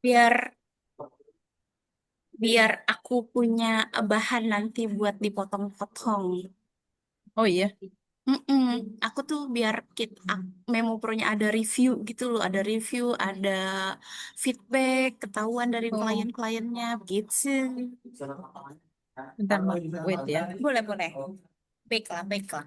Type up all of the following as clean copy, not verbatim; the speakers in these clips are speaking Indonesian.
biar biar aku punya bahan nanti buat dipotong-potong. Oh iya. Mm-mm. Aku tuh biar Memo Pro-nya ada review gitu loh, ada review, ada feedback, ketahuan dari Oh, klien-kliennya gitu. bentar Mbak. Wait ya. Boleh, boleh. Baiklah, baiklah.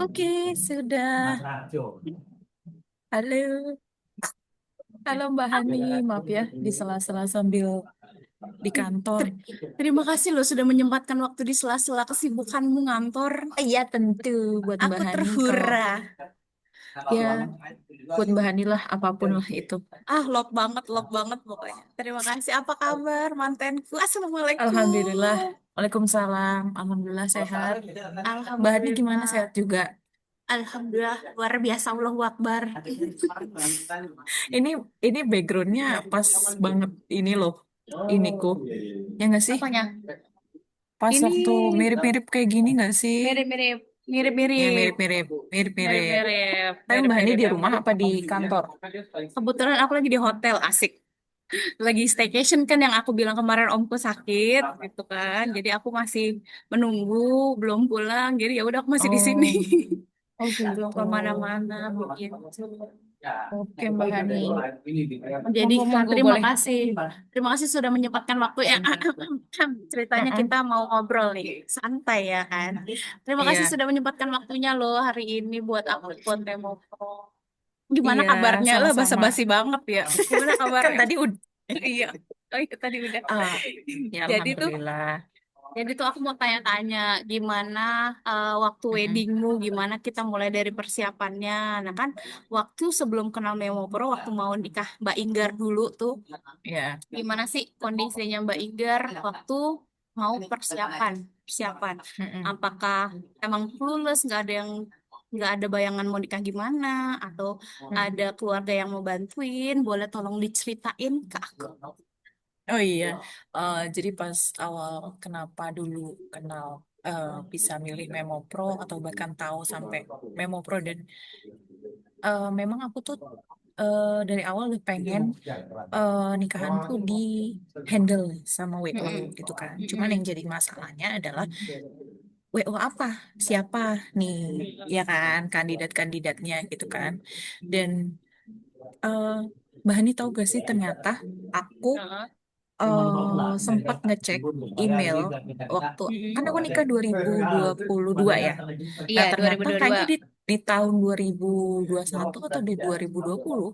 Oke, sudah. Halo. Halo Mbak Hani. Maaf ya, di sela-sela sambil di kantor. Terima kasih loh sudah menyempatkan waktu di sela-sela kesibukanmu ngantor. Iya tentu buat Mbak Aku Hani kalau terhura. ya buat Mbak Hani lah apapun lah itu. Ah, love banget pokoknya. Terima kasih. Apa kabar mantanku? Alhamdulillah. Assalamualaikum. Waalaikumsalam. Alhamdulillah sehat. Mbak Hani gimana, Alhamdulillah. sehat juga? Alhamdulillah luar biasa. Allahu Akbar. Ini ini backgroundnya pas banget ini loh. Iniku. Ya nggak sih? Apanya? Pas Ini waktu mirip-mirip kayak gini nggak sih? mirip-mirip, Ya mirip-mirip, mirip-mirip. Mirip-mirip. mirip-mirip, Tapi Mbak Hani mirip-mirip. di rumah apa di kantor? Kebetulan aku lagi di hotel, asik. Lagi staycation kan yang aku bilang kemarin omku sakit gitu kan. Jadi aku masih menunggu, belum pulang. Jadi ya udah aku masih di sini. Oh, oh Belum gitu. kemana-mana begitu. Oke Mbak Hani. Jadi Kak, Monggo-monggo terima boleh. kasih. Terima kasih sudah menyempatkan waktu ya. Ceritanya Mm-mm. kita mau ngobrol nih, santai ya kan. Terima kasih Iya, sudah menyempatkan waktunya loh hari ini buat aku buat demo. Gimana iya, kabarnya lah sama-sama. basa-basi banget ya. Gimana Kan kabarnya? tadi udah. Iya. Oh iya tadi udah. Ah, ya Jadi tuh Alhamdulillah. aku mau tanya-tanya gimana waktu Mm-mm. weddingmu, gimana kita mulai dari persiapannya. Nah kan waktu sebelum kenal Memo Pro, waktu mau nikah Mbak Inggar dulu tuh, Ya. gimana sih kondisinya Mbak Inggar waktu mau persiapan? Mm-mm. Apakah emang clueless, nggak ada bayangan mau nikah gimana, atau ada keluarga yang mau bantuin? Boleh tolong diceritain ke aku. Oh iya, jadi pas awal kenapa dulu kenal bisa milih Memo Pro atau bahkan tahu sampai Memo Pro dan memang aku tuh dari awal udah pengen nikahan tuh di handle sama WO Mm-mm. gitu kan. Cuman yang Mm-mm. jadi masalahnya adalah WO apa, siapa nih, ya kan kandidat-kandidatnya gitu kan. Dan uh, Mbak Hani tahu gak sih ternyata aku Heeh. sempat ngecek email waktu kan aku nikah Mm-mm. 2022 ya. Iya, Nah, dua ribu ternyata dua puluh dua. kayaknya di tahun 2021 atau di 2020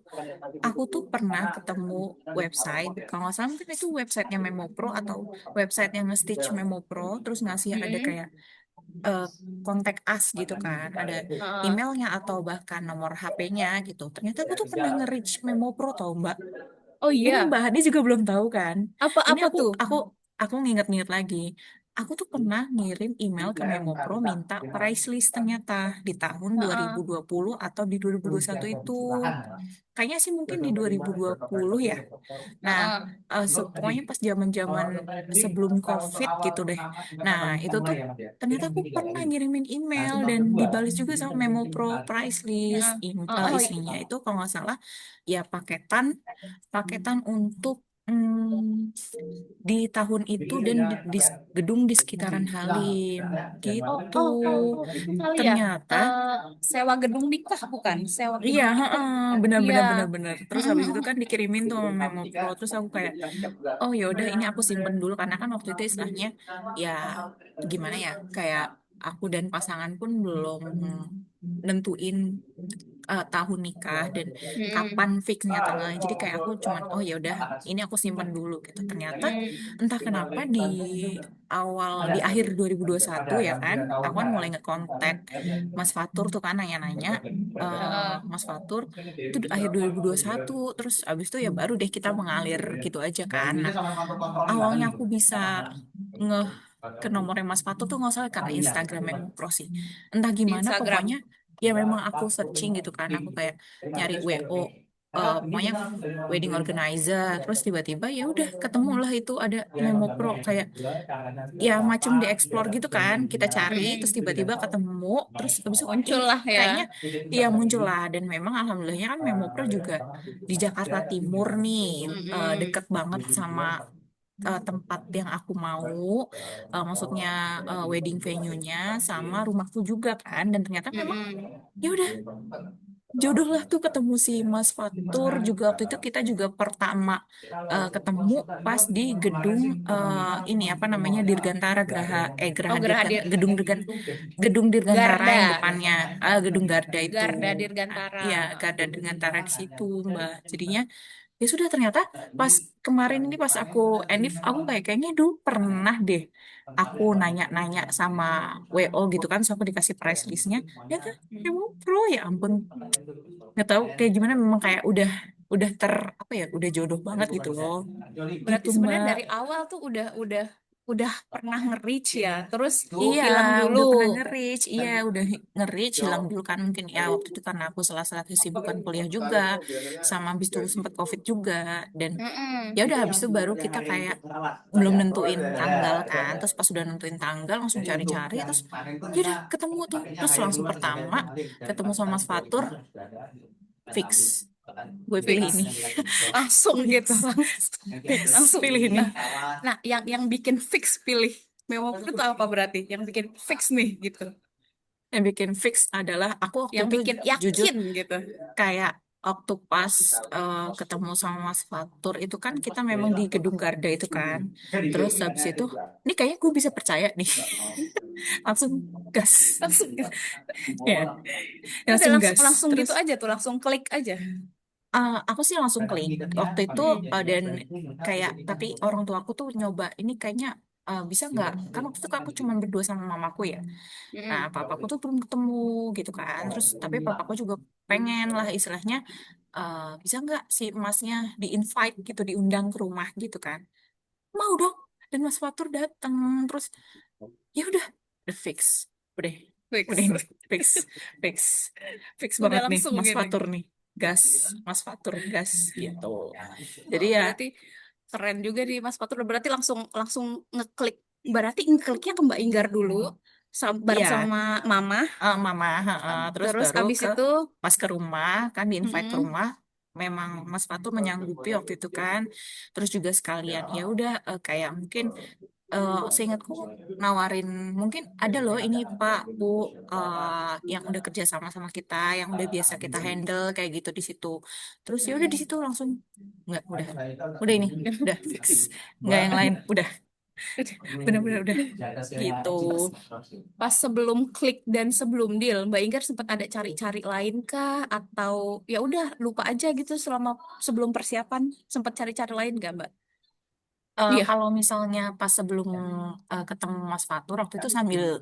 aku tuh pernah ketemu website, kalau nggak salah mungkin itu websitenya Memo Pro atau website yang nge-stitch Memo Pro terus ngasih ada Mm-mm. kayak eh, kontak us gitu kan, ada Heeh. emailnya atau bahkan nomor HP-nya gitu. Ternyata aku tuh pernah nge-reach Memo Pro tau Mbak. Oh Ini iya, Mbak Hani juga belum tahu kan? Ini apa tuh? aku nginget-nginget lagi. Aku tuh pernah ngirim email ke Memo Pro minta price list ternyata di tahun Heeh. 2020 atau di 2021 itu. Kayaknya sih mungkin di 2020 ya. Nah, Heeh. pokoknya pas zaman-zaman sebelum COVID gitu deh. Nah, itu tuh ternyata aku pernah ngirimin email dan dibalas juga sama Memo Pro price list. Heeh. Oh, Isinya itu kalau nggak salah ya paketan paketan untuk mm, di tahun itu dan di gedung di sekitaran Halim oh, gitu. oh, itu kali ya. Ternyata Eh, sewa gedung nikah bukan? Sewa iya, gedung nikah. heeh, Iya. benar-benar benar-benar. Terus habis itu kan dikirimin tuh sama Memo Pro. Terus aku kayak, oh ya udah ini aku simpen dulu karena kan waktu itu istilahnya ya gimana ya kayak aku dan pasangan pun belum nentuin tahun nikah dan kapan Mm-mm. fixnya tanggalnya. Jadi kayak aku cuman oh ya udah ini aku simpen dulu gitu. Ternyata entah kenapa di akhir 2021 ya kan, aku kan mulai ngekontak Mas Fatur tuh kan nanya-nanya Heeh. Mas Fatur itu di akhir 2021 terus abis itu ya baru deh kita mengalir gitu aja kan. Nah, awalnya aku bisa ke nomornya Mas Fatu tuh nggak salah karena Instagram Memo Pro sih. Entah Di gimana pokoknya Instagram. ya memang aku searching gitu kan. Aku kayak nyari WO pokoknya wedding organizer terus tiba-tiba ya udah ketemu lah itu ada Memo Pro kayak ya macam dieksplor gitu kan kita cari terus Mm-mm. tiba-tiba ketemu terus habis itu Muncul ih lah ya. kayaknya ya muncul lah dan memang alhamdulillahnya kan Memo Pro juga di Jakarta Timur nih deket Mm-mm. banget sama tempat yang aku mau, maksudnya wedding venue-nya sama rumahku juga kan, dan ternyata memang Mm-mm. ya udah jodoh lah tuh ketemu si Mas Fatur juga waktu itu kita juga pertama ketemu pas di gedung ini apa namanya Dirgantara Oh, Geraha Gerah Gedung Dirgantara yang Garda. depannya Gedung Garda itu. Garda Ah, Dirgantara. iya, Garda Dirgantara di situ, Mbak. Jadinya ya sudah ternyata pas kemarin ini pas aku Enif aku kayaknya dulu pernah deh aku nanya-nanya sama WO gitu kan so aku dikasih price listnya ya kan Mm. emang pro ya ampun nggak tahu kayak gimana memang kayak udah apa ya udah jodoh banget gitu loh gitu Berarti sebenarnya Mbak. dari awal tuh udah pernah nge-reach ya, terus Iya, hilang dulu. udah pernah nge-reach. Iya, udah nge-reach, hilang dulu kan mungkin ya waktu itu karena aku salah-salah kesibukan kuliah juga, sama habis itu sempat COVID juga, dan ya Mm-mm. udah habis itu baru kita kayak belum nentuin tanggal kan, terus pas udah nentuin tanggal langsung cari-cari, terus ya udah ketemu tuh, terus langsung pertama ketemu sama Mas Fatur, fix, gue pilih ini, Fix. Langsung gitu, fix, fix, langsung. pilih ini. Nah, nah, yang bikin fix pilih Memo itu apa berarti? Yang bikin fix nih gitu. Yang bikin fix adalah aku waktu Yang itu bikin jujur yakin gitu. kayak waktu pas ketemu sama Mas Fatur itu kan kita memang di Gedung Garda itu kan. Terus habis itu, ini kayaknya gue bisa percaya nih. Langsung gas. Langsung gitu. Ya, Udah langsung langsung gas. langsung Terus gitu aja tuh, langsung klik aja. aku sih langsung klik. Waktu itu Mm-mm. dan kayak tapi orang tua aku tuh nyoba ini kayaknya bisa nggak? Kan waktu itu aku cuma berdua sama mamaku ya. Nah, Mm-mm. papaku tuh belum ketemu gitu kan. Terus tapi papaku juga pengen lah istilahnya bisa nggak si emasnya di-invite gitu, diundang ke rumah gitu kan. Mau dong. Dan Mas Fatur datang. Terus ya udah fix. Udah, udah Fix. ini fix, fix, fix Udah banget nih langsung Mas gini. Fatur nih. Gas, Mas Fatur gas gitu. Jadi Oh, ya, berarti keren juga nih Mas Fatur. Berarti langsung langsung ngeklik. Berarti ngekliknya ke Mbak Inggar dulu, bareng iya, sama Mama. Mama, terus Terus baru abis ke itu, pas ke rumah kan di-invite ke mm-mm. rumah memang Mas Fatu menyanggupi waktu itu kan terus juga sekalian ya udah kayak mungkin seingatku nawarin mungkin ada loh ini Pak Bu yang udah kerja sama sama kita yang udah biasa kita handle kayak gitu di situ terus ya udah di situ langsung nggak udah ini udah fix nggak yang lain udah bener-bener udah gitu. Pas, pas sebelum klik dan sebelum deal, Mbak Inggar sempat ada cari-cari lain kah? Atau ya udah lupa aja gitu selama sebelum persiapan sempat cari-cari lain nggak Mbak? Iya. Kalau misalnya pas sebelum ketemu Mas Fatur waktu itu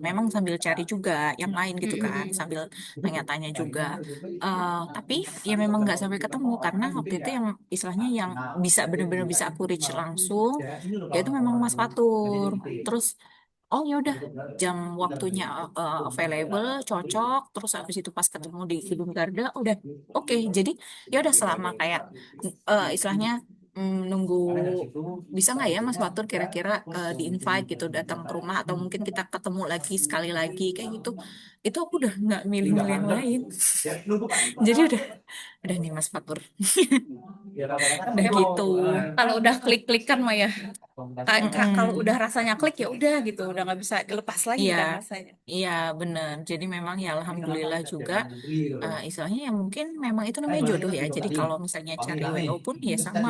memang sambil cari juga yang lain gitu kan, Mm-mm. sambil tanya-tanya juga. Tapi ya memang nggak sampai ketemu karena waktu itu yang istilahnya yang bisa benar-benar bisa aku reach langsung, yaitu memang Mas Fatur. Terus oh ya udah jam waktunya available cocok terus habis itu pas ketemu di Gedung Garda udah oke jadi ya udah selama kayak istilahnya nunggu bisa nggak ya Mas Fatur kira-kira di-invite gitu datang ke rumah atau mungkin kita ketemu lagi sekali lagi kayak gitu itu aku udah nggak milih-milih yang lain jadi udah nih Mas Fatur udah Emang gitu. kalau udah klik-klikan mah ya, kalau udah Mm-mm. rasanya klik ya udah gitu, udah nggak bisa dilepas lagi Iya, kan rasanya. iya benar. Jadi memang ya alhamdulillah juga istilahnya ya mungkin memang itu namanya jodoh ya. Jadi kalau misalnya cari WO pun ya sama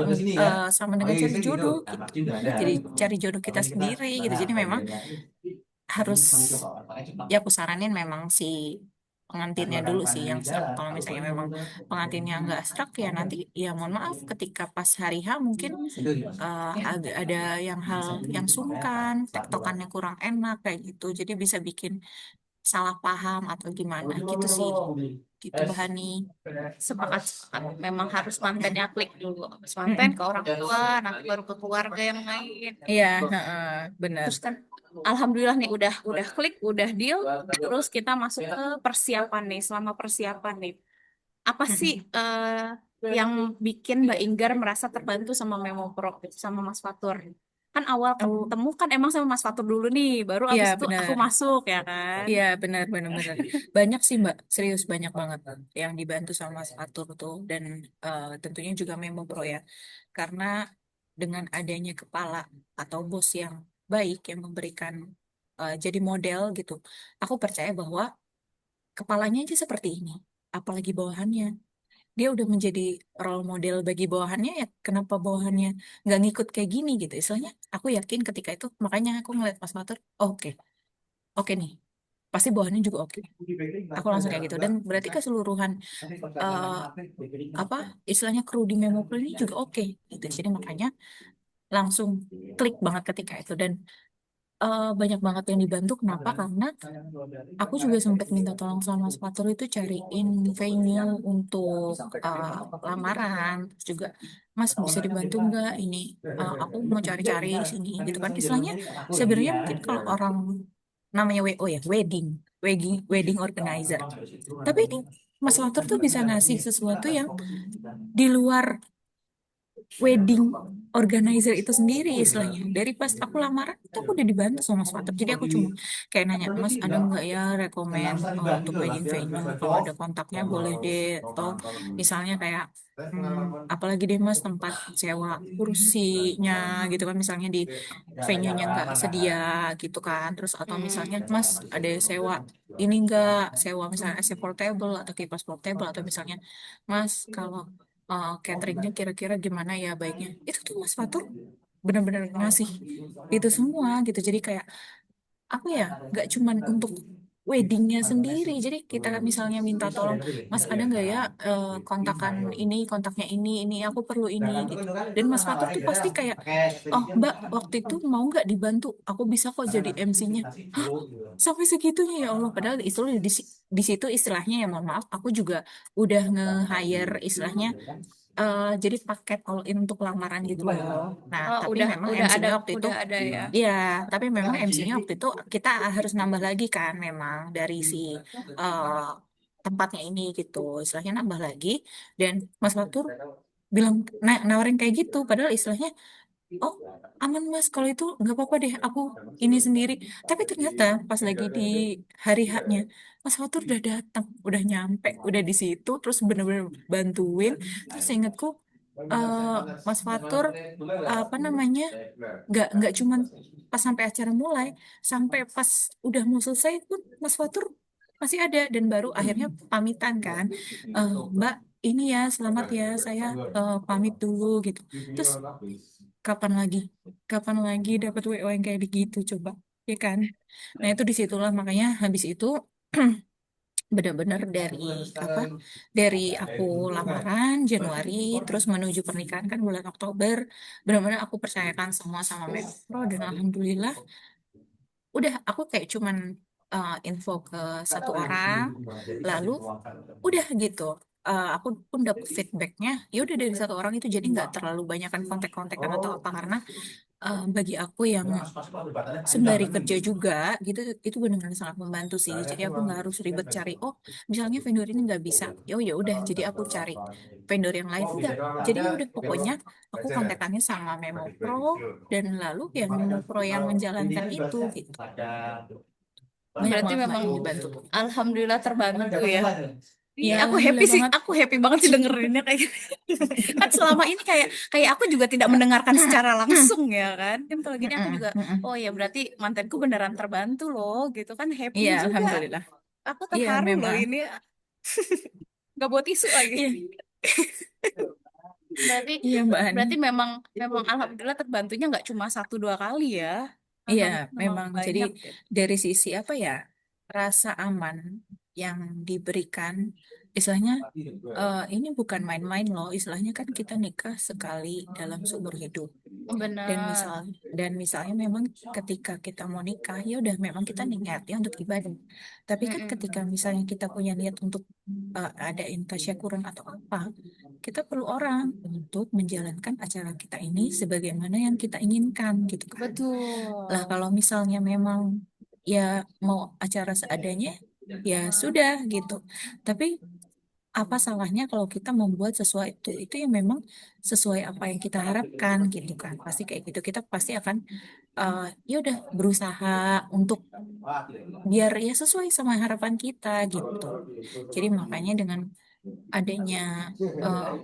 dengan cari jodoh gitu. Jadi cari jodoh kita sendiri gitu. Jadi memang harus ya aku saranin memang si pengantinnya dulu sih yang serak. Kalau misalnya memang pengantinnya nggak serak ya nanti ya mohon maaf ketika pas hari H mungkin agak ada yang hal yang sungkan, tektokannya kurang enak kayak gitu. Jadi bisa bikin salah paham atau gimana gitu sih. Gitu Bahani. Sepakat, sepakat. Memang harus mantannya klik dulu. Habis mantan Mm-mm. ke orang tua, nanti baru ke keluarga yang lain. Iya, heeh, bener. Terus kan alhamdulillah nih udah klik, udah deal. Terus kita masuk ke persiapan nih. Selama persiapan nih, apa sih Mm-mm. yang bikin Mbak Inggar merasa terbantu sama Memo Pro sama Mas Fatur? Kan awal Oh, ketemu kan emang sama Mas Fatur dulu nih, baru iya abis itu aku benar. masuk ya kan. Iya benar benar benar. Banyak sih Mbak, serius banyak banget yang dibantu sama Mas Atur tuh dan tentunya juga Memo Pro ya. Karena dengan adanya kepala atau bos yang baik yang memberikan jadi model gitu, aku percaya bahwa kepalanya aja seperti ini, apalagi bawahannya. Dia udah menjadi role model bagi bawahannya ya, kenapa bawahannya nggak ngikut kayak gini gitu. Istilahnya aku yakin ketika itu, makanya aku ngeliat Mas Matur, oh, oke, oke nih, pasti bawahannya juga oke. Aku langsung kayak gitu. Dan berarti keseluruhan eh, apa istilahnya kru di Memopro ini juga oke gitu. Jadi makanya langsung klik banget ketika itu. Dan banyak banget yang dibantu. Kenapa? Karena aku juga sempat minta tolong sama Mas Fatur itu cariin venue untuk uh, lamaran. Terus juga, Mas bisa dibantu nggak ini? Aku mau cari-cari di sini gitu kan. Istilahnya sebenarnya mungkin kalau orang namanya WO ya, wedding organizer. Tapi ini Mas Fatur tuh bisa ngasih sesuatu yang di luar wedding organizer itu sendiri istilahnya. Dari pas aku lamaran itu aku udah dibantu sama Mas Fatur. Jadi aku cuma kayak nanya, Mas ada nggak ya rekomen untuk wedding venue? Kalau ada kontaknya boleh deh. Atau misalnya kayak apalagi deh Mas tempat sewa kursinya gitu kan, misalnya di venue-nya nggak sedia gitu kan. Terus atau misalnya Mm-mm. Mas ada sewa ini nggak, sewa misalnya AC portable atau kipas portable, atau misalnya Mas kalau cateringnya kira-kira gimana ya baiknya, itu tuh Mas Fatur benar-benar ngasih itu semua gitu. Jadi kayak apa ya, nggak cuman untuk weddingnya sendiri. Jadi kita misalnya minta tolong, Mas ada nggak ya kontakan ini, kontaknya ini aku perlu ini gitu. Dan Mas Fatur tuh pasti kayak, oh Mbak waktu itu mau nggak dibantu, aku bisa kok jadi MC-nya. Hah? Sampai segitunya ya Allah. Padahal itu di situ istilahnya ya mohon maaf, aku juga udah nge-hire istilahnya jadi paket all in untuk lamaran gitu loh. Nah, Oh, tapi udah memang udah ada MC-nya waktu itu, udah ada ya. ya, tapi memang MC-nya waktu itu kita harus nambah lagi kan, memang dari si eh, tempatnya ini gitu, istilahnya nambah lagi. Dan Mas Fatur bilang, nawarin kayak gitu, padahal istilahnya, oh aman Mas, kalau itu nggak apa-apa deh, aku ini sendiri. Tapi ternyata pas lagi di hari haknya, Mas Fatur udah datang, udah nyampe, udah di situ, terus bener-bener bantuin. Terus ingatku, eh, Mas Fatur apa namanya, nggak cuman pas sampai acara mulai, sampai pas udah mau selesai pun Mas Fatur masih ada. Dan baru akhirnya pamitan kan, Mbak ini ya selamat ya, saya pamit dulu gitu. Terus kapan lagi, kapan lagi dapat WO yang kayak begitu coba, ya kan? Nah itu disitulah makanya habis itu benar-benar dari apa, dari aku lamaran Januari terus menuju pernikahan kan bulan Oktober, benar-benar aku percayakan semua sama Metro. Dan alhamdulillah udah aku kayak cuman info ke satu orang, lalu udah gitu. Aku pun dapet feedbacknya ya udah dari satu orang itu, jadi nggak terlalu banyak kan kontak-kontakan atau apa. Karena bagi aku yang sembari kerja juga gitu, itu benar-benar sangat membantu sih. Jadi aku nggak harus ribet cari, oh misalnya vendor ini nggak bisa, ya udah jadi aku cari vendor yang lain, udah. Jadi ya udah pokoknya aku kontekannya sama Memo Pro, dan lalu ya Memo Pro yang menjalankan itu gitu. Banyak Berarti banget mbak memang yang dibantu. alhamdulillah terbantu ya. Iya, Ya aku happy alhamdulillah sih. banget. Aku happy banget sih dengerinnya kayak gitu. Kan selama ini kayak kayak aku juga tidak mendengarkan secara langsung ya kan. Kan kalau gini aku juga, oh ya berarti mantanku beneran terbantu loh gitu kan, happy Iya juga. alhamdulillah. Aku Iya terharu loh memang. ini. Nggak buat isu lagi. Iya, Berarti iya Mbak Hani. berarti memang memang alhamdulillah terbantunya nggak cuma satu dua kali ya. Iya, Alhamdulillah memang memang. Jadi banyak ya. dari sisi apa ya, rasa aman. yang diberikan, istilahnya ini bukan main-main loh, istilahnya kan kita nikah sekali dalam seumur hidup. Dan Benar. misalnya memang ketika kita mau nikah ya udah memang kita niatnya untuk ibadah. Tapi kan ketika Mm-mm. misalnya kita punya niat untuk adain tasyakuran atau apa, kita perlu orang untuk menjalankan acara kita ini sebagaimana yang kita inginkan gitu kan. Lah Betul. kalau misalnya memang ya mau acara seadanya ya sudah gitu. Tapi apa salahnya kalau kita membuat sesuatu itu yang memang sesuai apa yang kita harapkan gitu kan. Pasti kayak gitu. Kita pasti akan ya udah berusaha untuk biar ya sesuai sama harapan kita gitu. Jadi makanya dengan adanya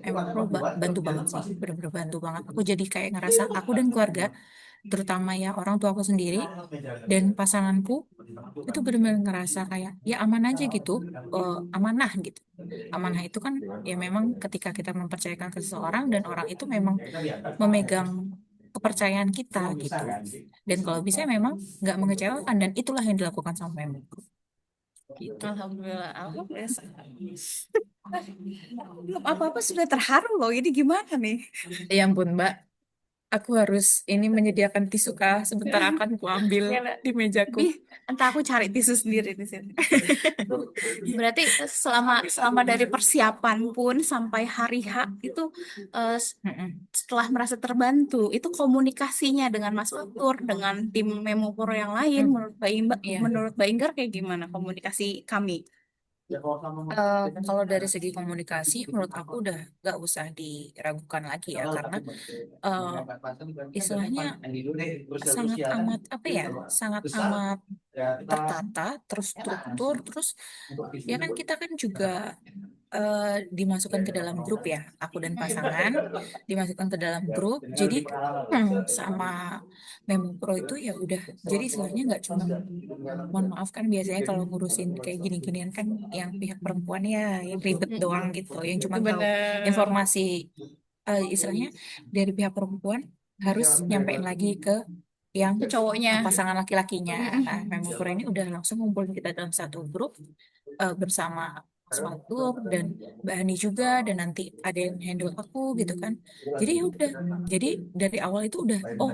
emang Pro bantu banget sih, bener-bener bantu banget. Aku jadi kayak ngerasa aku dan keluarga, terutama ya orang tua aku sendiri dan pasanganku itu benar-benar ngerasa kayak ya aman aja gitu, amanah gitu. Amanah itu kan ya memang ketika kita mempercayakan ke seseorang dan orang itu memang memegang kepercayaan kita gitu. Dan kalau bisa memang nggak mengecewakan dan itulah yang dilakukan sama Memo gitu. Alhamdulillah, alhamdulillah. Belum apa-apa sudah terharu loh. Ini gimana nih? Ya ampun Mbak, aku harus ini menyediakan tisu kah? Sebentar akan ku ambil Ya, Mbak. di mejaku. Ih, entah aku cari tisu sendiri di sini. Berarti selama selama dari persiapan pun sampai hari H itu eh, Mm-mm. setelah merasa terbantu, itu komunikasinya dengan Mas Fatur, dengan tim Memoporo yang lain, Mm. Iya. menurut Mbak Inggar kayak gimana komunikasi kami? Kalau dari segi komunikasi, menurut aku udah gak usah diragukan lagi ya, karena eh, istilahnya sangat amat apa ya, sangat amat tertata, terstruktur, terus ya kan kita kan juga eh, dimasukkan ke dalam grup ya, aku dan pasangan dimasukkan ke dalam grup, jadi sama Memo Pro itu ya udah, jadi istilahnya nggak cuma mohon maaf kan biasanya kalau ngurusin kayak gini-ginian kan yang pihak perempuan ya yang ribet doang gitu, yang cuma tahu Bener. informasi istilahnya dari pihak perempuan harus nyampein lagi ke yang Ke cowoknya. pasangan laki-lakinya. Nah, Mm-mm. Member ini udah langsung ngumpulin kita dalam satu grup bersama Mas Fatur dan Mbak Hani juga dan nanti ada yang handle aku gitu kan. Jadi ya udah. Jadi dari awal itu udah oh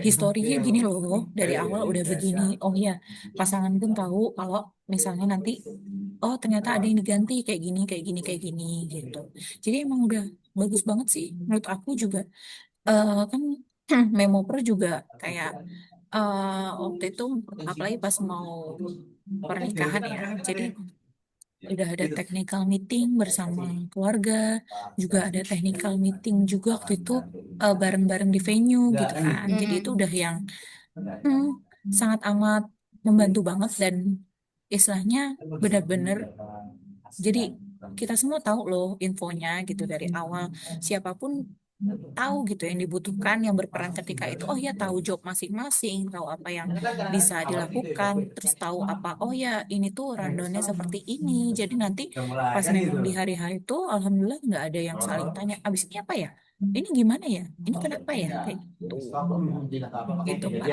historinya gini loh. Dari awal udah begini. Oh ya, pasangan pun tahu kalau misalnya nanti oh ternyata ada yang diganti kayak gini kayak gini kayak gini gitu. Jadi emang udah bagus banget sih menurut aku juga. Kan Memo Pro juga kayak waktu itu apalagi pas mau pernikahan ya. Jadi udah ada technical meeting bersama keluarga, juga ada technical meeting juga waktu itu bareng-bareng di venue gitu kan. Jadi itu Mm-mm. udah yang hmm, sangat amat membantu banget dan istilahnya benar-benar jadi kita semua tahu loh infonya gitu dari awal. Siapapun tahu gitu yang dibutuhkan, yang berperan ketika itu. Oh ya tahu job masing-masing, tahu apa yang bisa dilakukan, terus tahu apa. Oh ya ini tuh rundownnya seperti ini. Jadi nanti pas memang di hari H itu, alhamdulillah nggak ada yang saling tanya. Abis ini apa ya? Ini gimana ya? Ini kenapa ya? Kayak gitu. Gitu, Mbak.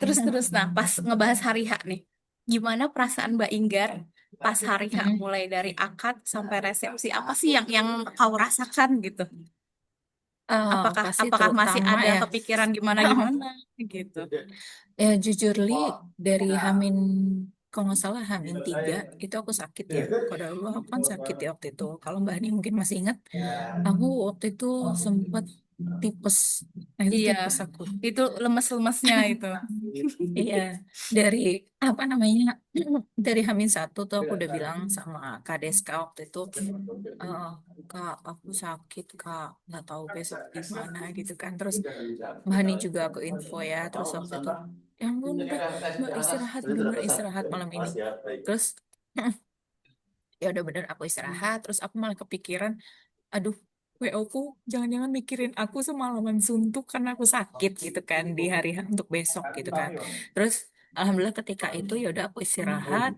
Terus terus nah pas ngebahas hari H nih, gimana perasaan Mbak Inggar pas hari H Mm-mm. mulai dari akad sampai resepsi apa sih yang kau rasakan gitu? Apakah Pasti apakah masih terutama ada ya. kepikiran gimana gimana gitu? Ya jujur Li, dari Hamin kalau nggak salah Hamin 3 itu aku sakit ya. Kalau Allah aku kan sakit ya waktu itu. Kalau Mbak Hani mungkin masih ingat, aku waktu itu sempat tipes. Nah itu Iya, tipes aku. itu lemes-lemesnya itu. Iya, dari apa namanya, dari Hamin 1 tuh aku udah bilang sama Kak Deska waktu itu, eh Kak aku sakit Kak, nggak tahu besok gimana gitu kan. Terus Mbak Hani juga aku info ya, terus waktu itu ya ampun udah Mbak istirahat, bener istirahat malam ini. Terus ya udah bener aku istirahat, terus aku malah kepikiran aduh WO ku jangan-jangan mikirin aku semalaman suntuk karena aku sakit gitu kan di hari H untuk besok gitu kan. Terus alhamdulillah ketika itu ya udah aku istirahat,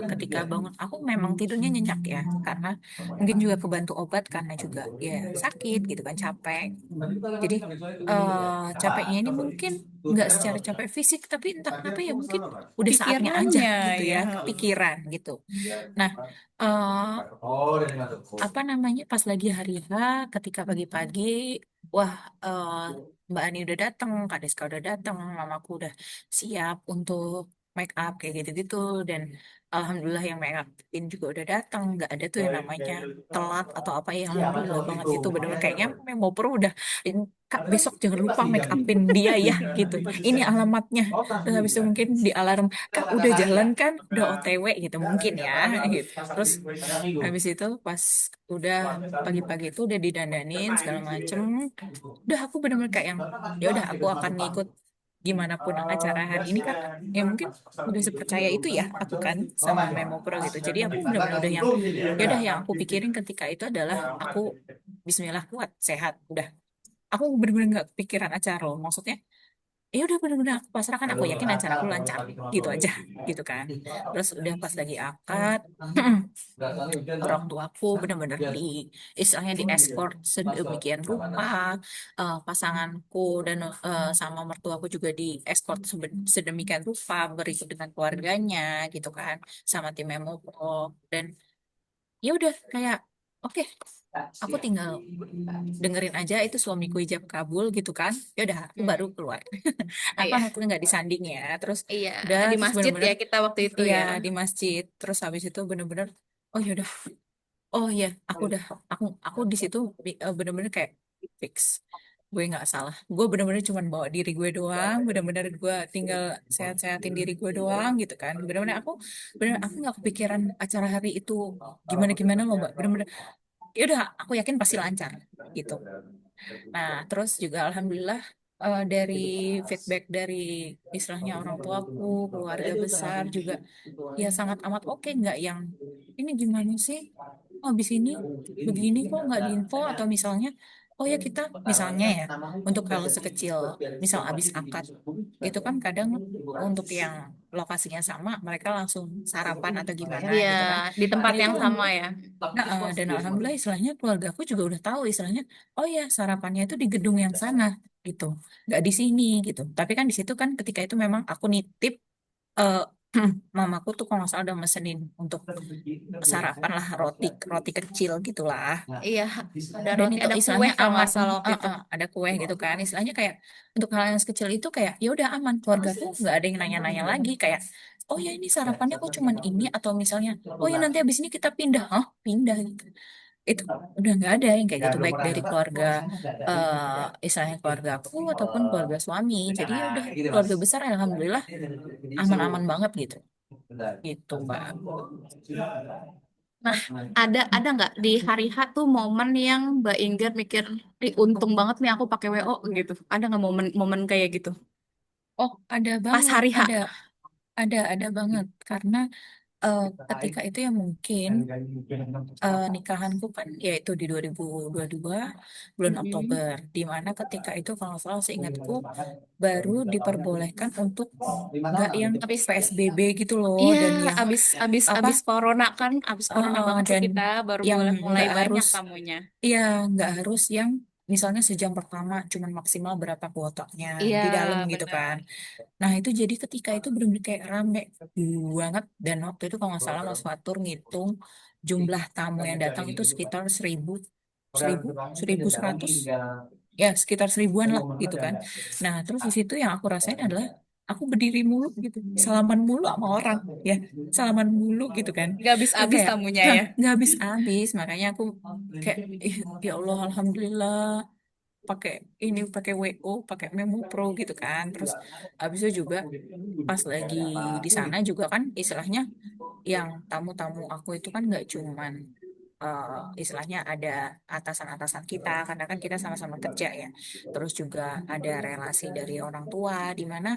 ketika bangun aku memang tidurnya nyenyak ya, karena mungkin juga kebantu obat karena juga ya sakit gitu kan, capek. Jadi capeknya ini mungkin nggak secara capek fisik, tapi entah kenapa ya mungkin udah saatnya aja Pikirannya gitu ya. ya, kepikiran gitu. Nah, eh, apa namanya, pas lagi hari H, ketika pagi-pagi, wah, Mbak Ani udah datang, Kak Deska udah datang, mamaku udah siap untuk make up kayak gitu-gitu, dan alhamdulillah yang make upin juga udah datang, nggak ada tuh yang namanya telat atau apa ya, alhamdulillah banget itu bener-bener kayaknya Memo Pro udah, Kak besok jangan lupa make upin dia ya gitu. Ini alamatnya. Terus habis itu mungkin di alarm, Kak udah jalan kan, udah OTW gitu mungkin ya gitu. Terus habis itu pas udah pagi-pagi itu udah didandanin segala macem, udah aku bener-bener kayak yang ya udah aku akan ngikut gimana pun acara hari ini kan, ya mungkin udah sepercaya itu ya aku kan sama Memo Pro gitu. Jadi aku bener-bener udah yang ya udah, yang aku pikirin ketika itu adalah aku Bismillah kuat sehat udah, aku bener-bener nggak kepikiran acara loh, maksudnya ya udah bener-bener aku pasrahkan, aku yakin acaraku lancar gitu aja gitu kan. Terus udah pas lagi akad, orang tuaku bener-bener di istilahnya di escort sedemikian rupa, pasanganku dan sama mertuaku juga di escort sedemikian rupa, berikut dengan keluarganya gitu kan, sama tim Memo Pro. Dan ya udah kayak oke, aku tinggal dengerin aja itu suamiku ijab kabul gitu kan, ya udah aku baru Hmm. keluar. Apa Iya, aku nggak disanding ya, terus iya, udah, di terus masjid ya bener-bener kita waktu itu iya ya. di masjid, terus habis itu bener-bener oh ya udah, oh ya aku udah, aku di situ bener-bener kayak fix gue nggak salah, gue bener-bener cuman bawa diri gue doang, bener-bener gue tinggal sehat-sehatin diri gue doang gitu kan, bener-bener aku, bener aku nggak kepikiran acara hari itu gimana gimana loh mbak, bener-bener ya udah aku yakin pasti lancar gitu. Nah, terus juga alhamdulillah dari feedback dari istilahnya orang tuaku, keluarga besar juga ya sangat amat oke, nggak yang ini gimana sih? Oh, habis ini begini kok nggak diinfo, atau misalnya oh ya kita misalnya ya, untuk kalau sekecil misal habis akad itu kan kadang untuk yang lokasinya sama mereka langsung sarapan atau gimana Iya, gitu kan. di Dan tempat itu yang sama ya. nah, dan alhamdulillah istilahnya keluarga aku juga udah tahu istilahnya, oh ya sarapannya itu di gedung yang sana gitu, nggak di sini gitu. Tapi kan di situ kan ketika itu memang aku nitip, eh mamaku tuh kalau nggak salah udah mesenin untuk sarapan lah, roti roti kecil gitulah. Iya, ada Dan roti, itu ada kue istilahnya kalau nggak aman, salah waktu itu. ada kue gitu kan. Istilahnya kayak untuk hal yang sekecil itu kayak ya udah aman, keluarga tuh nggak ada yang nanya-nanya lagi kayak oh ya ini sarapannya kok cuman ini, atau misalnya oh ya nanti habis ini kita pindah, pindah gitu. Itu udah nggak ada yang kayak gitu, baik dari keluarga istilahnya keluarga aku ataupun keluarga suami. Jadi ya udah keluarga besar alhamdulillah aman-aman banget gitu, gitu mbak. Nah, ada nggak di hari H tuh momen yang Mbak Ingrid mikir, "Ih, untung banget nih aku pakai WO gitu." Ada nggak momen-momen kayak gitu? Oh ada Pas banget, hari H. ada banget karena eh, ketika itu ya mungkin nikahanku kan yaitu di 2022 bulan Mm-mm. Oktober, di mana ketika itu kalau nggak salah seingatku baru diperbolehkan untuk nggak yang Habis, PSBB gitu loh, iya, dan yang habis habis apa, habis corona kan, habis corona banget tuh dan kita baru yang boleh mulai nggak banyak harus, tamunya. iya nggak harus yang misalnya sejam pertama cuman maksimal berapa kuotanya Iya, di dalam gitu kan. benar. Nah itu jadi ketika itu benar-benar kayak rame banget, dan waktu itu kalau nggak salah Mas Fatur ngitung jumlah tamu yang datang itu sekitar 1.100, ya sekitar 1.000-an lah gitu kan. Nah terus di situ yang aku rasain adalah aku berdiri mulu gitu, salaman mulu sama orang ya, salaman mulu gitu kan. Nggak Terus habis-habis kayak tamunya hah, ya. nggak habis-habis, makanya aku kayak "Ih, ya Allah alhamdulillah pakai ini, pakai WO, pakai Memo Pro gitu kan." Terus habis itu juga pas lagi di sana juga kan istilahnya yang tamu-tamu aku itu kan nggak cuman istilahnya ada atasan-atasan kita karena kan kita sama-sama kerja ya. Terus juga ada relasi dari orang tua di mana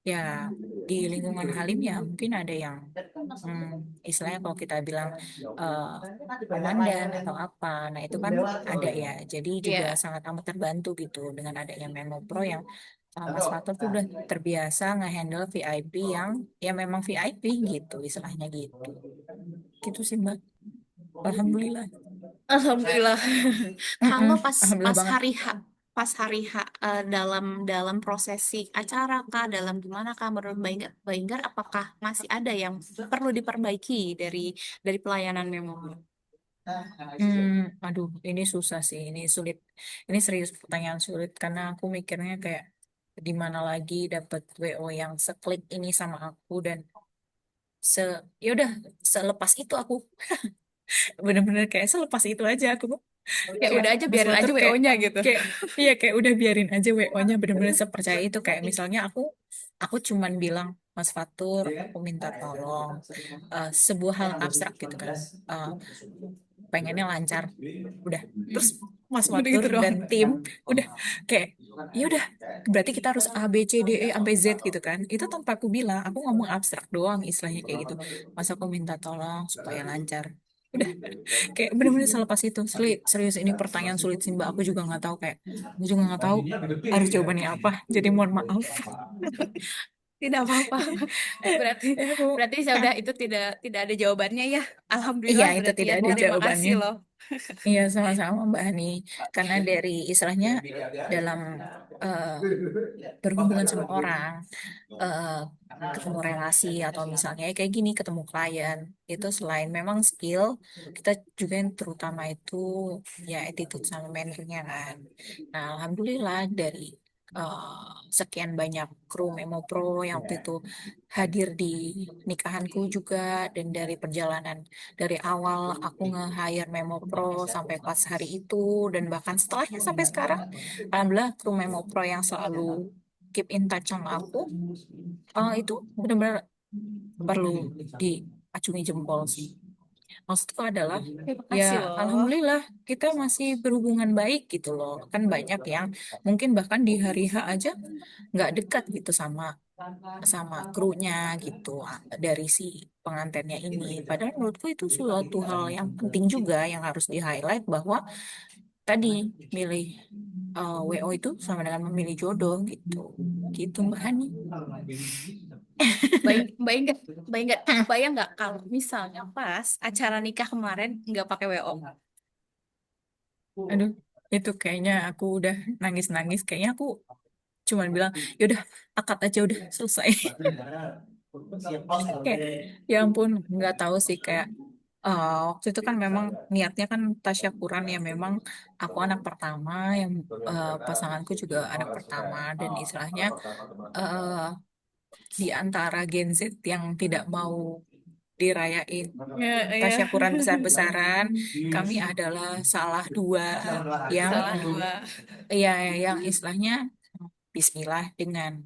ya di lingkungan Halim ya mungkin ada yang istilahnya kalau kita bilang eh, komandan atau apa. Nah, itu kan ada ya. Jadi juga Iya. sangat amat terbantu gitu dengan adanya Memo Pro yang Mas Fatur tuh udah terbiasa ngehandle VIP yang ya memang VIP gitu, istilahnya gitu. Gitu sih Mbak. Alhamdulillah. Alhamdulillah. Mm-mm, Kalau pas Alhamdulillah pas banget. hari H, pas hari H, dalam dalam prosesi acara kah, dalam gimana kah menurut Mbak Enggar, apakah masih ada yang perlu diperbaiki dari pelayanan Memo? Hmm, aduh, ini susah sih, ini sulit. Ini serius pertanyaan sulit karena aku mikirnya kayak di mana lagi dapat WO yang seklik ini sama aku dan se ya udah selepas itu aku bener-bener kayak selepas itu aja aku Kayak kayak udah aja Mas biarin Fatur aja kayak WO-nya gitu. kayak iya kayak udah biarin aja WO-nya bener-bener sepercaya itu kayak misalnya aku cuman bilang Mas Fatur aku minta tolong sebuah hal abstrak gitu kan. Eh, Pengennya lancar udah terus Mas Udah Fatur gitu doang. dan tim udah kayak ya udah berarti kita harus A B C D E sampai Z gitu kan itu tanpa aku bilang aku ngomong abstrak doang istilahnya kayak gitu masa aku minta tolong supaya lancar udah kayak bener-bener selepas itu serius ini pertanyaan sulit sih Mbak aku juga nggak tahu kayak aku juga nggak tahu harus jawabannya apa jadi mohon maaf. Tidak apa-apa. Berarti Ya aku berarti sudah itu tidak ada jawabannya ya. iya Alhamdulillah itu berarti ya. tidak ada Terima jawabannya. kasih loh. Iya, sama-sama Mbak Hani. Karena dari istilahnya dalam eh, berhubungan sama orang, eh, ketemu relasi atau misalnya kayak gini ketemu klien, itu selain memang skill, kita juga yang terutama itu ya attitude sama mannernya kan. Nah, alhamdulillah dari sekian banyak kru Memo Pro yang waktu itu hadir di nikahanku juga dan dari perjalanan dari awal aku nge-hire Memo Pro sampai pas hari itu dan bahkan setelahnya sampai sekarang alhamdulillah kru Memo Pro yang selalu keep in touch sama aku itu benar-benar perlu diacungi jempol sih. Maksudku adalah Terima ya kasih loh. alhamdulillah kita masih berhubungan baik gitu loh. Kan banyak yang mungkin bahkan di hari H aja nggak dekat gitu sama sama krunya gitu dari si pengantinnya ini. Padahal menurutku itu suatu hal yang penting juga yang harus di-highlight bahwa tadi milih WO itu sama dengan memilih jodoh gitu. Gitu Mbak Hani. Mbak Ingat, bayang nggak kalau misalnya pas acara nikah kemarin nggak pakai WO? Aduh, itu kayaknya aku udah nangis-nangis. Kayaknya aku cuman bilang, yaudah, akad aja udah selesai. Kayak, ya ampun, nggak tahu sih kayak waktu itu kan memang niatnya kan tasyakuran ya memang aku anak pertama yang pasanganku juga anak pertama dan istilahnya eh, di antara Gen Z yang tidak mau dirayain Ya, ya. tasyakuran besar-besaran, kami adalah salah dua yang Salah dua. ya yang istilahnya Bismillah dengan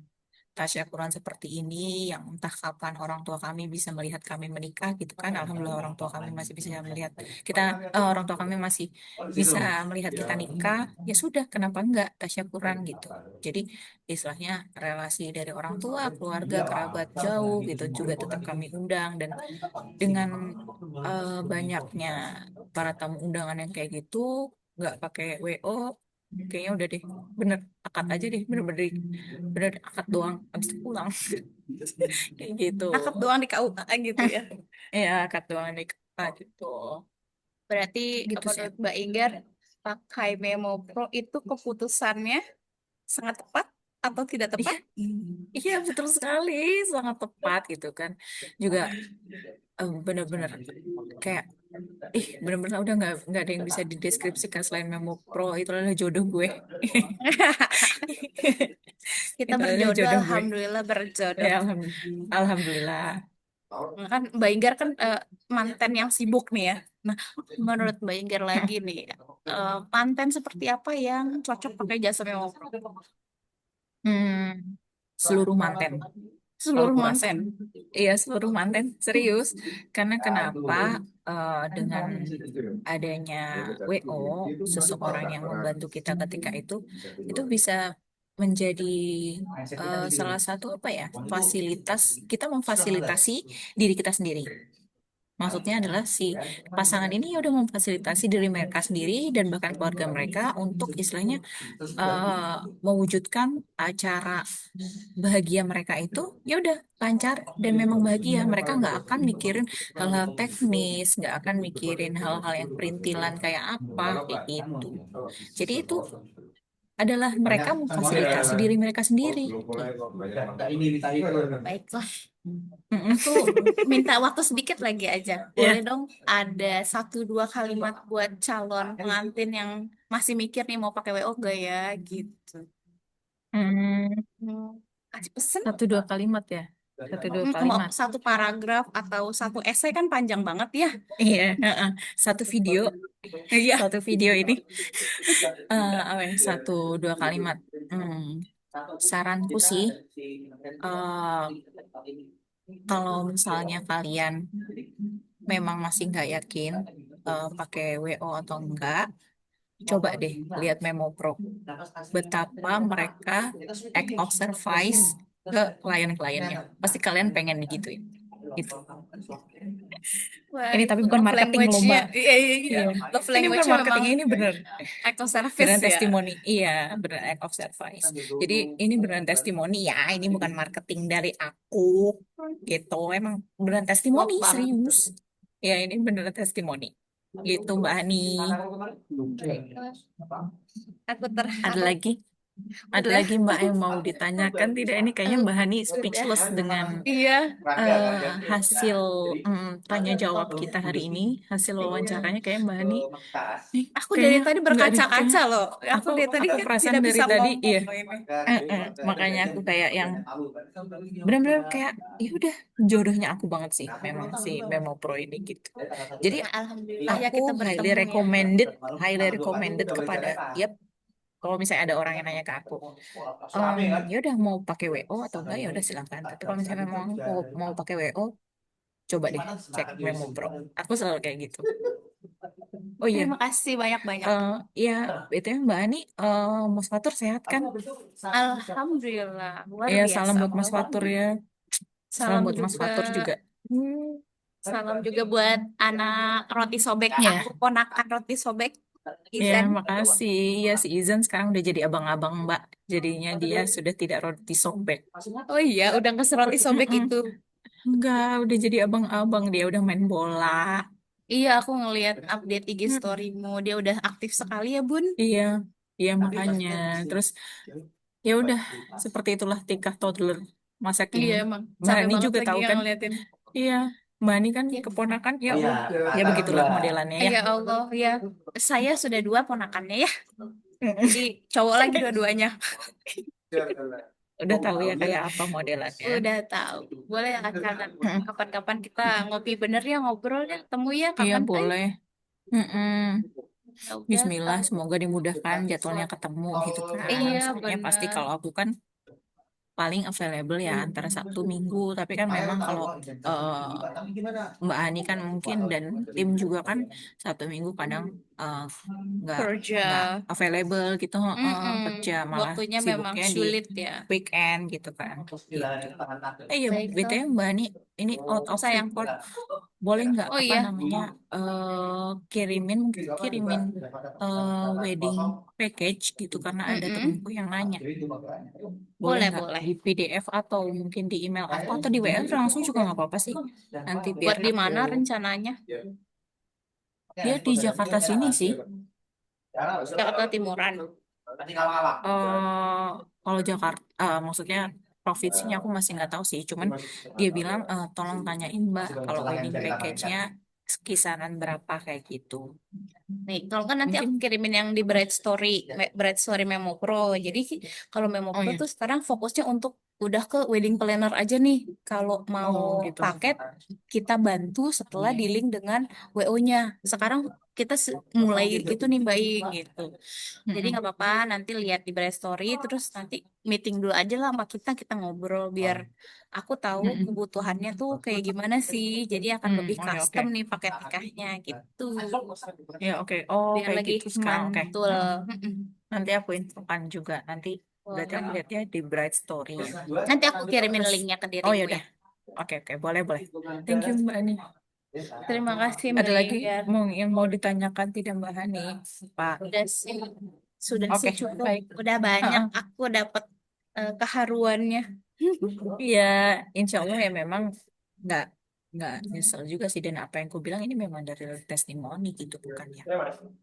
tasyakuran seperti ini yang entah kapan orang tua kami bisa melihat kami menikah gitu kan alhamdulillah orang tua kami masih bisa melihat kita orang tua kami masih bisa melihat kita nikah ya sudah kenapa enggak tasyakuran gitu jadi istilahnya relasi dari orang tua keluarga kerabat jauh gitu juga tetap kami undang dan dengan banyaknya para tamu undangan yang kayak gitu nggak pakai WO kayaknya udah deh bener akad aja deh bener-bener bener akad doang habis itu pulang kayak gitu Akad doang di KUA gitu ya. ya akad doang nih gitu Berarti gitu sih menurut Mbak Inggar, pakai Memo Pro itu keputusannya sangat tepat atau tidak iya tepat? iya betul sekali sangat tepat gitu kan juga bener-bener kayak bener-bener udah nggak ada yang bisa dideskripsikan selain Memo Pro itu adalah jodoh gue Kita itu adalah berjodoh, jodoh gue alhamdulillah berjodoh. ya alhamdulillah. Nah, kan Mbak Inggar kan mantan yang sibuk nih ya. Nah, menurut Mbak Inggar lagi nih, mantan seperti apa yang cocok pakai jasa Memo Pro? Hmm, seluruh manten kalau Seluruh aku rasa. mantan. Iya, seluruh manten serius. Karena kenapa dengan adanya WO, seseorang yang membantu kita ketika itu bisa menjadi salah satu apa ya, fasilitas kita memfasilitasi diri kita sendiri. Maksudnya adalah si pasangan ini ya udah memfasilitasi diri mereka sendiri dan bahkan keluarga mereka untuk istilahnya eh, mewujudkan acara bahagia mereka itu ya udah lancar dan memang bahagia. Mereka nggak akan mikirin hal-hal teknis, nggak akan mikirin hal-hal yang perintilan kayak apa kayak gitu. Jadi itu adalah mereka memfasilitasi diri mereka sendiri. Baiklah. Mm-mm. Aku minta waktu sedikit lagi aja. Boleh Ya. dong ada satu dua kalimat buat calon pengantin yang masih mikir nih mau pakai WO gak ya gitu. Hmm, Kasih pesen. satu dua kalimat ya. Satu dua Mau kalimat. satu paragraf atau satu esai kan panjang banget ya. Iya, heeh. Satu video, Iya. satu video ini apa ya, satu dua kalimat. Hmm, saranku sih, eh, kalau misalnya kalian memang masih nggak yakin pakai WO atau enggak, coba deh lihat Memo Pro. Betapa mereka act of service ke klien-kliennya. Pasti kalian pengen digituin. Gitu. Wah, Ini tapi itu bukan love marketing loh, language-nya. Mbak. Iya, iya, iya. Iya. Love Ini bukan language-nya memang marketing, ini bener. act of service Beneran ya. testimoni. Iya, beneran act of service. Jadi ini beneran testimoni ya, ini bukan marketing dari aku. Gitu, emang beneran testimoni, Love banget. serius. Ya, ini beneran testimoni. Gitu, Mbak Hani. Baiklah. Aku Ada terharu. lagi? Ada Udah, lagi Mbak yang mau ditanyakan? Tidak, ini kayaknya Mbak Hani udah. speechless dengan Iya, hasil tanya jawab kita hari ini. Hasil wawancaranya kayak Mbak Hani, nih aku dari kayaknya tadi nggak deh, berkaca-kaca kayaknya loh. Aku aku dari tadi aku kan perasaan tidak dari bisa tadi, ngomong iya. loh ini. Makanya aku kayak yang benar-benar kayak ya udah jodohnya aku banget sih memang si Memo Pro ini gitu. Jadi Nah, alhamdulillah ya aku kita bertemu ya. highly recommended kepada tiap kalau misalnya ada orang yang nanya ke aku, ya udah mau pakai WO atau enggak ya udah silakan. Tapi kalau misalnya memang mau pakai WO, coba deh cek Memo Pro. Aku selalu kayak gitu. Oh iya, Terima kasih banyak-banyak. eh ya BTW Mbak Ani, Mas Fatur sehat kan? Alhamdulillah, luar Ya salam biasa. buat Mas Fatur ya. Salam Salam buat Mas juga, Fatur juga. Hmm. salam juga buat anak roti sobeknya Ya, aku, ponakan roti sobek, ya Izan. makasih. Ya si Izan sekarang udah jadi abang-abang Mbak. Jadinya dia sudah tidak roti sobek. Oh iya, udah ke roti sobek Mm-mm. itu. Enggak, udah jadi abang-abang, dia udah main bola. Iya, aku ngelihat update IG Mm-mm. storymu, dia udah aktif sekali ya, Bun. Iya, iya makanya. Terus ya udah seperti itulah tingkah toddler masa kini. Iya, emang Mbak capek Hani banget juga lagi tahu yang kan? ngeliatin. Iya, Mbak Hani kan Ya, keponakan ya, ya begitulah modelannya ya. ya Allah, ya. Saya sudah dua ponakannya ya. Mm-mm. Jadi cowok lagi dua-duanya. Udah tahu ya kayak apa modelannya. Udah tahu. Boleh ya kangen. Mm-mm. Kapan-kapan kita ngopi bener ya, ngobrol ya, ketemu ya Iya kapan? Ayo. boleh. Mm-mm. Ya udah. Bismillah, semoga dimudahkan jadwalnya ketemu gitu kan. Iya, Soalnya pasti bener. kalau aku kan paling available ya antara Sabtu Minggu. Tapi kan memang kalau Mbak Ani kan mungkin dan tim juga kan Sabtu Minggu kadang eh, nggak nggak Kerja. available gitu, kerja Mm-mm. malah Waktunya memang sibuknya di sulit ya. weekend gitu kan. Gitu. Iya, Baiklah, BTW Mbak Ani ini out of sayang. record boleh nggak Oh apa iya, namanya kirimin wedding package gitu karena ada mm-mm. temenku yang nanya. Boleh Boleh, nggak boleh. di PDF atau mungkin di email aku atau di WA langsung juga nggak apa-apa sih. Nanti biar Buat di aku mana rencananya? dia di Jakarta sini sih. Jakarta Timuran. Kalau Jakarta maksudnya provinsinya aku masih nggak tahu sih. Cuman dia bilang tolong tanyain Mbak kalau wedding package-nya kisaran berapa kayak gitu. Nih, kalau kan nanti aku Mungkin kirimin yang di Bright Story Memo Pro. Jadi kalau Memo oh Pro ya, tuh sekarang fokusnya untuk udah ke wedding planner aja nih. Kalau mau oh gitu. paket, kita bantu setelah di link dengan WO-nya. Sekarang kita mulai gitu nih baik gitu. Jadi Mm-mm. nggak apa-apa, nanti lihat di Bright Story, terus nanti meeting dulu aja lah sama kita ngobrol biar aku tahu Mm-mm. kebutuhannya tuh kayak gimana sih. Jadi akan lebih Oh ya oke. custom nih paket nikahnya gitu. Ya oke. Oh Biar kayak lebih gitu sekarang oke. mantul. Mm-mm. Mm-mm. Nanti aku infokan juga. Nanti berarti aku Boleh. lihatnya di Bright Story ya. Nanti aku kirimin Terus linknya ke oh ya dirimu udah. ya. Oke oke boleh boleh. Thank you Mbak Ani. Terima kasih Ada Mbak lagi Enggar. yang mau ditanyakan tidak Mbak Hani? Pak. Udah sih, sudah sih Oke, cukup. baik. Udah banyak Heeh. aku dapat keharuannya. Iya, insya Allah ya memang nggak nggak nyesel juga sih, dan apa yang ku bilang ini memang dari testimoni gitu, bukan ya.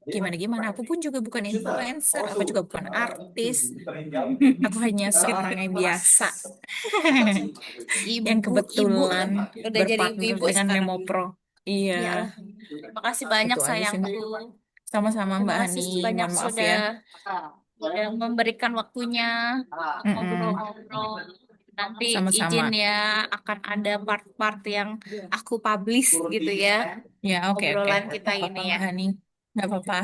Gimana gimana, aku pun juga bukan influencer, aku juga bukan artis, aku hanya seorang yang biasa yang Ibu, kebetulan udah jadi berpartner ibu-ibu dengan sekarang. Memo Pro. Iya, Iyalah. Terima kasih banyak itu aja sih Mbak. sayangku. Sama-sama Terima Mbak kasih Hani, banyak mohon maaf sudah ya. memberikan waktunya untuk Mm-mm. ngobrol-ngobrol. Nanti izin Sama-sama. ya, akan ada part-part yang aku publish gitu ya, Ya, oke oke. obrolan kita Nggak apa-apa ini ya. Mbak Hani, nggak apa-apa.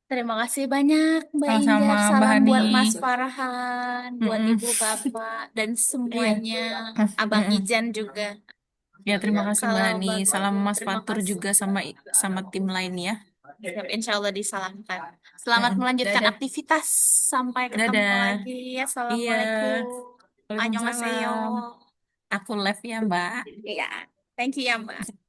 Terima kasih banyak Mbak Sama-sama Inggar. Mbak Salam Hani. buat Mas Farhan, buat Mm-mm. Ibu Bapak, dan Iya. semuanya. Abang Mm-mm. Ijan juga. Ya, terima kasih Mbak Kalau Hani. Bang, Salam Mas terima Fatur kasih. juga sama sama tim lain ya. Siap, insya Allah disalamkan. Selamat Mm-mm. melanjutkan Dadah. aktivitas. Sampai ketemu Dadah. lagi. Iya. Assalamualaikum. Annyeonghaseyo. Waalaikumsalam. Aku live ya, Mbak. Iya, thank you ya Mbak.